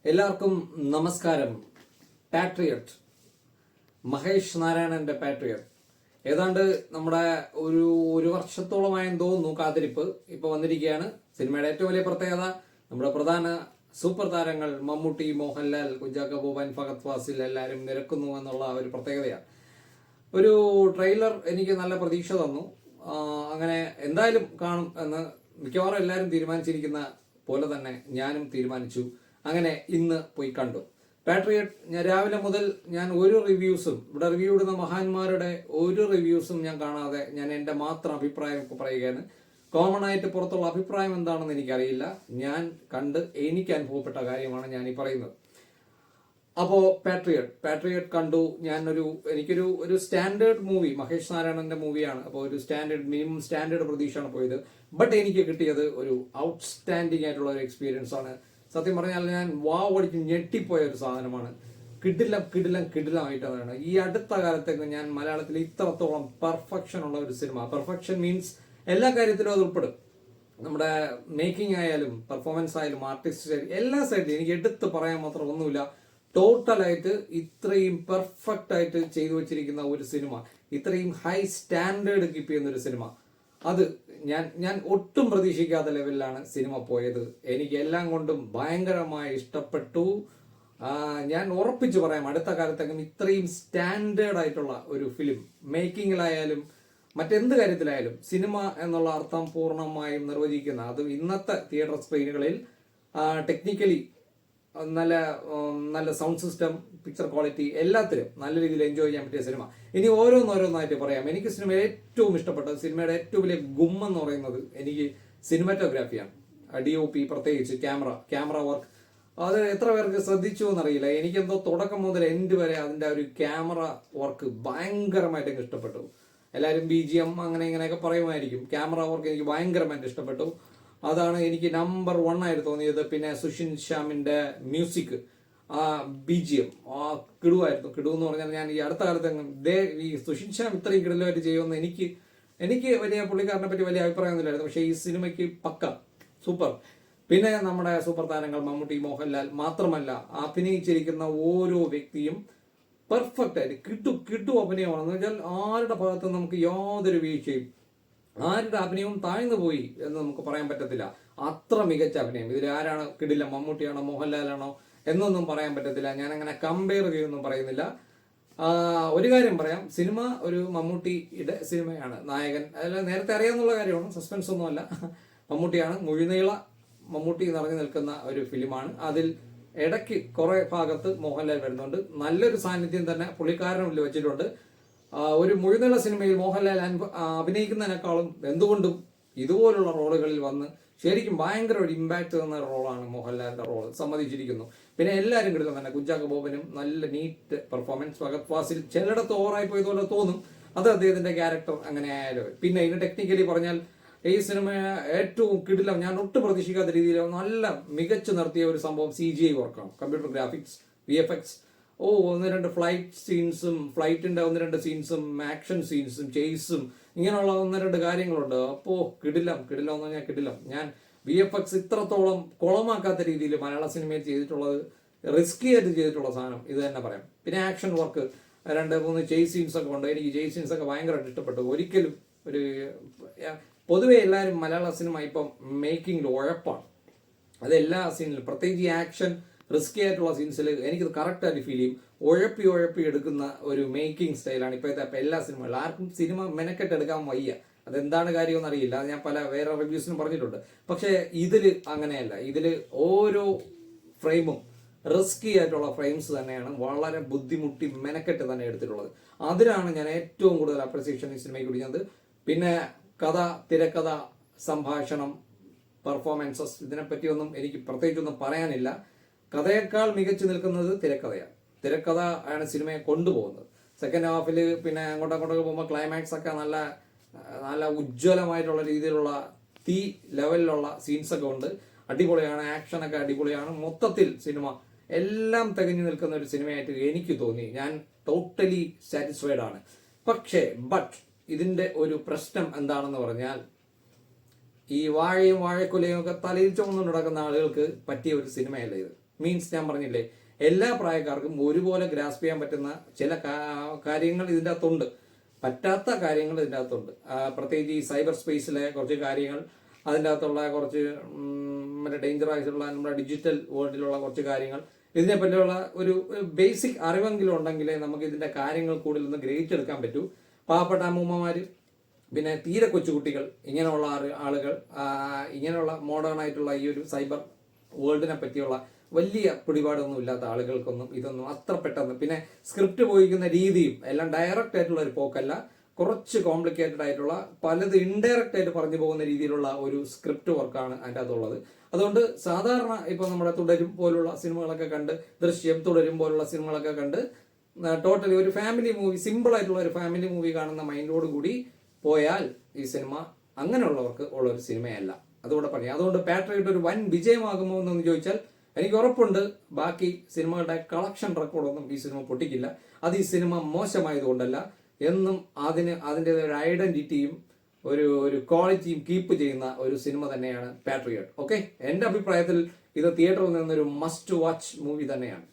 എല്ലാവർക്കും നമസ്കാരം. പാട്രിയറ്റ്, മഹേഷ് നാരായണന്റെ പാട്രിയറ്റ് ഏതാണ്ട് നമ്മുടെ ഒരു വർഷത്തോളമായെന്ന് തോന്നുന്നു കാത്തിരിപ്പ് ഇപ്പൊ വന്നിരിക്കുകയാണ്. സിനിമയുടെ ഏറ്റവും വലിയ പ്രത്യേകത നമ്മുടെ പ്രധാന സൂപ്പർ താരങ്ങൾ മമ്മൂട്ടി, മോഹൻലാൽ, കുഞ്ചാക്കോ ബോബൻ, ഫഹദ് ഫാസിൽ എല്ലാവരും നിരക്കുന്നു എന്നുള്ള ഒരു പ്രത്യേകതയാണ്. ഒരു ട്രെയിലർ എനിക്ക് നല്ല പ്രതീക്ഷ തന്നു. അങ്ങനെ എന്തായാലും കാണും എന്ന് മിക്കവാറും എല്ലാവരും തീരുമാനിച്ചിരിക്കുന്ന പോലെ തന്നെ ഞാനും തീരുമാനിച്ചു. അങ്ങനെ ഇന്ന് പോയി കണ്ടു പാട്രിയറ്റ്. ഞാൻ രാവിലെ മുതൽ ഞാൻ ഒരു റിവ്യൂസും, ഇവിടെ റിവ്യൂ ഇടുന്ന മഹാന്മാരുടെ ഒരു റിവ്യൂസും ഞാൻ കാണാതെ ഞാൻ എൻ്റെ മാത്രം അഭിപ്രായം പറയുകയാണ്. കോമൺ ആയിട്ട് പുറത്തുള്ള അഭിപ്രായം എന്താണെന്ന് എനിക്കറിയില്ല. ഞാൻ കണ്ട് എനിക്ക് അനുഭവപ്പെട്ട കാര്യമാണ് ഞാൻ ഈ പറയുന്നത്. അപ്പോൾ പാട്രിയറ്റ് കണ്ടു. എനിക്കൊരു സ്റ്റാൻഡേർഡ് മൂവി, മഹേഷ് നാരായണന്റെ മൂവിയാണ്. അപ്പോൾ ഒരു മിനിമം സ്റ്റാൻഡേർഡ് പ്രതീക്ഷയാണ് പോയത്. ബട്ട് എനിക്ക് കിട്ടിയത് ഒരു ഔട്ട്സ്റ്റാൻഡിങ് ആയിട്ടുള്ള ഒരു എക്സ്പീരിയൻസ് ആണ്. സത്യം പറഞ്ഞാൽ ഞാൻ വാവടിച്ച് ഞെട്ടിപ്പോയ ഒരു സാധനമാണ്. കിടിലമായിട്ടാണ് ഈ അടുത്ത കാലത്തേക്ക് ഞാൻ മലയാളത്തിൽ ഇത്രത്തോളം പെർഫെക്ഷൻ ഉള്ള ഒരു സിനിമ. പെർഫെക്ഷൻ മീൻസ് എല്ലാ കാര്യത്തിലും അത് ഉൾപ്പെടും. നമ്മുടെ മേക്കിംഗ് ആയാലും പെർഫോമൻസ് ആയാലും ആർട്ടിസ്റ്റ് ആയാലും എല്ലാ സൈഡിലും എനിക്ക് എടുത്ത് പറയാൻ മാത്രം ഒന്നുമില്ല. ടോട്ടലായിട്ട് ഇത്രയും പെർഫെക്റ്റ് ആയിട്ട് ചെയ്തു വെച്ചിരിക്കുന്ന ഒരു സിനിമ, ഇത്രയും ഹൈ സ്റ്റാൻഡേർഡ് കീപ്പ് ചെയ്യുന്ന ഒരു സിനിമ, അത് ഞാൻ ഒട്ടും പ്രതീക്ഷിക്കാത്ത ലെവലിലാണ് സിനിമ പോയത്. എനിക്ക് എല്ലാം കൊണ്ടും ഭയങ്കരമായി ഇഷ്ടപ്പെട്ടു. ഞാൻ ഉറപ്പിച്ചു പറയാം, അടുത്ത കാലത്തേക്കും ഇത്രയും സ്റ്റാൻഡേർഡ് ആയിട്ടുള്ള ഒരു ഫിലിം മേക്കിങ്ങിലായാലും മറ്റെന്ത് കാര്യത്തിലായാലും സിനിമ എന്നുള്ള അർത്ഥം പൂർണ്ണമായും നിർവചിക്കുന്ന, അത് ഇന്നത്തെ തിയേറ്റർ സ്ക്രീനുകളിൽ ടെക്നിക്കലി നല്ല സൗണ്ട് സിസ്റ്റം, പിക്ചർ ക്വാളിറ്റി, എല്ലാത്തിലും നല്ല രീതിയിൽ എൻജോയ് ചെയ്യാൻ പറ്റിയ സിനിമ. ഇനി ഓരോന്നായിട്ട് പറയാം. എനിക്ക് സിനിമയിൽ ഏറ്റവും ഇഷ്ടപ്പെട്ടത്, സിനിമയുടെ ഏറ്റവും വലിയ ഗുമ്മെന്ന് പറയുന്നത് എനിക്ക് സിനിമാറ്റോഗ്രാഫിയാണ്. DOP, പ്രത്യേകിച്ച് ക്യാമറ വർക്ക്. അത് എത്ര പേർക്ക് ശ്രദ്ധിച്ചു എന്നറിയില്ല. എനിക്കെന്തോ തുടക്കം മുതൽ എൻഡ് വരെ അതിന്റെ ഒരു ക്യാമറ വർക്ക് ഭയങ്കരമായിട്ട് എനിക്ക് ഇഷ്ടപ്പെട്ടു. എല്ലാവരും BGM അങ്ങനെ ഇങ്ങനെയൊക്കെ പറയുമായിരിക്കും. ക്യാമറ വർക്ക് എനിക്ക് ഭയങ്കരമായിട്ട് ഇഷ്ടപ്പെട്ടു. അതാണ് എനിക്ക് നമ്പർ 1 ആയിട്ട് തോന്നിയത്. പിന്നെ സുഷിൻ ശ്യാമിന്റെ മ്യൂസിക്, BGM കിടുവായിരുന്നു. കിടു എന്ന് പറഞ്ഞാൽ ഞാൻ ഈ അടുത്ത കാലത്ത് ഈ സുഷിൻ ശ്യാം ഇത്രയും കിടലുമായിട്ട് ചെയ്യുമെന്ന് എനിക്ക് വലിയ പുള്ളിക്കാരനെ പറ്റി വലിയ അഭിപ്രായമൊന്നുമില്ലായിരുന്നു. പക്ഷേ ഈ സിനിമയ്ക്ക് പക്ക സൂപ്പർ. പിന്നെ നമ്മുടെ സൂപ്പർ താരങ്ങൾ മമ്മൂട്ടി, മോഹൻലാൽ മാത്രമല്ല, അഭിനയിച്ചിരിക്കുന്ന ഓരോ വ്യക്തിയും പെർഫെക്റ്റ് ആയിട്ട് കിട്ടു അഭിനയമാണെന്ന് വെച്ചാൽ ആരുടെ ഭാഗത്ത് നമുക്ക് യാതൊരു വീഴ്ചയും, ആരുടെ അഭിനയവും താഴ്ന്നു പോയി എന്ന് നമുക്ക് പറയാൻ പറ്റത്തില്ല. അത്ര മികച്ച അഭിനയം. ഇതിൽ ആരാണ് കിടില, മമ്മൂട്ടിയാണോ മോഹൻലാലാണോ എന്നൊന്നും പറയാൻ പറ്റത്തില്ല. ഞാൻ അങ്ങനെ കമ്പയർ ചെയ്യൊന്നും പറയുന്നില്ല. ഒരു കാര്യം പറയാം, സിനിമ ഒരു മമ്മൂട്ടിയുടെ സിനിമയാണ്. നായകൻ അതിൽ നേരത്തെ അറിയാവുന്ന കാര്യമാണ്, സസ്പെൻസ് ഒന്നുമല്ല. മമ്മൂട്ടിയാണ്. മുഴുനീള മമ്മൂട്ടി നിറഞ്ഞു നിൽക്കുന്ന ഒരു ഫിലിമാണ്. അതിൽ ഇടയ്ക്ക് കുറെ ഭാഗത്ത് മോഹൻലാൽ വരുന്നുണ്ട്. നല്ലൊരു സാന്നിധ്യം തന്നെ പുള്ളിക്കാരനും വെച്ചിട്ടുണ്ട്. ഒരു മുഴുനീള സിനിമയിൽ മോഹൻലാൽ അഭിനയിക്കുന്നതിനേക്കാളും എന്തുകൊണ്ടും ഇതുപോലുള്ള റോളുകളിൽ വന്ന് ശരിക്കും ഭയങ്കര ഒരു ഇമ്പാക്ട് തന്ന റോളാണ് മോഹൻലാലിന്റെ റോള്, സമ്മതിച്ചിരിക്കുന്നു. പിന്നെ എല്ലാവരും കിട്ടുന്ന തന്നെ കുഞ്ചാക്കോ ബോബനും നല്ല നീറ്റ് പെർഫോമൻസ്. ഫഹദ് ഫാസിൽ ചിലയിടത്ത് ഓവറായി പോയതുപോലെ തോന്നും, അത് അദ്ദേഹത്തിന്റെ ക്യാരക്ടർ അങ്ങനെ ആയാലും. പിന്നെ ഇതിന് ടെക്നിക്കലി പറഞ്ഞാൽ ഈ സിനിമ ഏറ്റവും കിടിലം, ഞാൻ ഒട്ടും പ്രതീക്ഷിക്കാത്ത രീതിയിൽ നല്ല മികച്ചു നിർത്തിയ ഒരു സംഭവം CGI വർക്കാണ്. Computer graphics, VFX. ഒന്ന് രണ്ട് ഫ്ലൈറ്റിന്റെ 1-2 സീൻസും ആക്ഷൻ സീൻസും ചേസും ഇങ്ങനെയുള്ള 1-2 കാര്യങ്ങളുണ്ട്. അപ്പോ കിടിലം എന്ന് പറഞ്ഞാൽ കിടിലം. ഞാൻ VFX ഇത്രത്തോളം കുളമാക്കാത്ത രീതിയിൽ മലയാള സിനിമയിൽ ചെയ്തിട്ടുള്ളത്, റിസ്കി ആയിട്ട് ചെയ്തിട്ടുള്ള സാധനം ഇത് തന്നെ പറയാം. പിന്നെ ആക്ഷൻ വർക്ക്, 2-3 ചേസ് സീൻസ് ഒക്കെ ഉണ്ട്. എനിക്ക് ചേസ് സീൻസ് ഒക്കെ ഭയങ്കരമായിട്ട് ഇഷ്ടപ്പെട്ടു. ഒരിക്കലും പൊതുവെ എല്ലാവരും മലയാള സിനിമ ഇപ്പം മേക്കിങ്ങിൽ ഉഴപ്പാണ്. അത് എല്ലാ സീനിലും, പ്രത്യേകിച്ച് ആക്ഷൻ റിസ്കി ആയിട്ടുള്ള സീൻസിൽ എനിക്കത് കറക്റ്റായിട്ട് ഫീൽ ചെയ്യും. ഉഴപ്പി എടുക്കുന്ന ഒരു മേക്കിംഗ് സ്റ്റൈലാണ് ഇപ്പോഴത്തെ എല്ലാ സിനിമകളും. ആർക്കും സിനിമ മെനക്കെട്ട് എടുക്കാൻ വയ്യ. അതെന്താണ് കാര്യമെന്ന് അറിയില്ല. അത് ഞാൻ വേറെ റിവ്യൂസിനും പറഞ്ഞിട്ടുണ്ട്. പക്ഷേ ഇതില് അങ്ങനെയല്ല. ഇതില് ഓരോ ഫ്രെയിമും റിസ്കി ആയിട്ടുള്ള ഫ്രെയിംസ് തന്നെയാണ്. വളരെ ബുദ്ധിമുട്ടി മെനക്കെട്ട് തന്നെ എടുത്തിട്ടുള്ളത്. അതിനാണ് ഞാൻ ഏറ്റവും കൂടുതൽ അപ്രിസിയേഷൻ ഈ സിനിമയ്ക്ക് കൊടുക്കുന്നത്. പിന്നെ കഥ, തിരക്കഥ, സംഭാഷണം, പെർഫോമൻസസ്, ഇതിനെപ്പറ്റിയൊന്നും എനിക്ക് പ്രത്യേകിച്ചൊന്നും പറയാനില്ല. കഥയേക്കാൾ മികച്ചു നിൽക്കുന്നത് തിരക്കഥയാണ്. തിരക്കഥ ആണ് സിനിമയെ കൊണ്ടുപോകുന്നത്. സെക്കൻഡ് ഹാഫിൽ പിന്നെ അങ്ങോട്ടൊക്കെ പോകുമ്പോൾ ക്ലൈമാക്സ് ഒക്കെ നല്ല ഉജ്ജ്വലമായിട്ടുള്ള രീതിയിലുള്ള തീ ലെവലിലുള്ള സീൻസ് ഒക്കെ ഉണ്ട്. അടിപൊളിയാണ്. ആക്ഷനൊക്കെ അടിപൊളിയാണ്. മൊത്തത്തിൽ സിനിമ എല്ലാം തികഞ്ഞു നിൽക്കുന്ന ഒരു സിനിമയായിട്ട് എനിക്ക് തോന്നി. ഞാൻ ടോട്ടലി സാറ്റിസ്ഫൈഡ് ആണ്. ബട്ട് ഇതിന്റെ ഒരു പ്രശ്നം എന്താണെന്ന് പറഞ്ഞാൽ, ഈ വാഴയും വാഴക്കുലയും ഒക്കെ തലയിൽ ചുമന്നു നടക്കുന്ന ആളുകൾക്ക് പറ്റിയ ഒരു സിനിമയല്ല ഇത്. മീൻസ് ഞാൻ പറഞ്ഞില്ലേ, എല്ലാ പ്രായക്കാർക്കും ഒരുപോലെ ഗ്രാസ്പ് ചെയ്യാൻ പറ്റുന്ന ചില കാര്യങ്ങൾ ഇതിൻ്റെ അകത്തുണ്ട്, പറ്റാത്ത കാര്യങ്ങൾ ഇതിൻ്റെ അകത്തുണ്ട്. പ്രത്യേകിച്ച് ഈ സൈബർ സ്പേസിലെ കുറച്ച് കാര്യങ്ങൾ, അതിൻ്റെ അകത്തുള്ള കുറച്ച് മറ്റേ ഡേഞ്ചർ ആയിട്ടുള്ള നമ്മുടെ ഡിജിറ്റൽ വേൾഡിലുള്ള കുറച്ച് കാര്യങ്ങൾ, ഇതിനെ പറ്റിയുള്ള ഒരു ബേസിക് അറിവെങ്കിലും ഉണ്ടെങ്കിലേ നമുക്ക് ഇതിന്റെ കാര്യങ്ങൾ കൂടുതലൊന്ന് ഗ്രഹിച്ചെടുക്കാൻ പറ്റൂ. പാവപ്പെട്ട അമ്മൂമ്മമാര്, പിന്നെ തീരെ കൊച്ചുകുട്ടികൾ, ഇങ്ങനെയുള്ള ആളുകൾ, ഇങ്ങനെയുള്ള മോഡേൺ ആയിട്ടുള്ള ഈ ഒരു സൈബർ വേൾഡിനെ പറ്റിയുള്ള വലിയ പിടിപാടൊന്നും ഇല്ലാത്ത ആളുകൾക്കൊന്നും ഇതൊന്നും അത്ര പെട്ടെന്ന്, പിന്നെ സ്ക്രിപ്റ്റ് പോയിക്കുന്ന രീതിയും എല്ലാം ഡയറക്റ്റ് ആയിട്ടുള്ള ഒരു പോക്കല്ല, കുറച്ച് കോംപ്ലിക്കേറ്റഡ് ആയിട്ടുള്ള പലത് ഇൻഡയറക്റ്റ് ആയിട്ട് പറഞ്ഞു പോകുന്ന രീതിയിലുള്ള ഒരു സ്ക്രിപ്റ്റ് വർക്കാണ് അതിൻ്റെ അകത്തുള്ളത്. അതുകൊണ്ട് സാധാരണ ഇപ്പൊ നമ്മുടെ തുടരും പോലുള്ള സിനിമകളൊക്കെ കണ്ട്, ദൃശ്യം, തുടരും പോലുള്ള സിനിമകളൊക്കെ കണ്ട് ടോട്ടലി ഒരു ഫാമിലി മൂവി, സിമ്പിൾ ആയിട്ടുള്ള ഒരു ഫാമിലി മൂവി കാണുന്ന മൈൻഡോട് കൂടി പോയാൽ ഈ സിനിമ അങ്ങനെയുള്ളവർക്ക് ഉള്ള ഒരു സിനിമയല്ല. അതുകൂടെ പറയാം. അതുകൊണ്ട് പാട്രിയോട്ട് ഒരു വൻ വിജയമാകുമോ എന്നൊന്ന് ചോദിച്ചാൽ എനിക്ക് ഉറപ്പുണ്ട്, ബാക്കി സിനിമകളുടെ കളക്ഷൻ റെക്കോർഡൊന്നും ഈ സിനിമ പൊട്ടിക്കില്ല. അത് ഈ സിനിമ മോശമായതുകൊണ്ടല്ല, എന്നും അതിൻ്റെ ഒരു ഐഡന്റിറ്റിയും ഒരു ക്വാളിറ്റിയും കീപ്പ് ചെയ്യുന്ന ഒരു സിനിമ തന്നെയാണ് പാട്രിയോട്ട്. ഓക്കെ, എന്റെ അഭിപ്രായത്തിൽ ഇത് തിയേറ്ററിൽ നിന്നൊരു മസ്റ്റ് വാച്ച് മൂവി തന്നെയാണ്.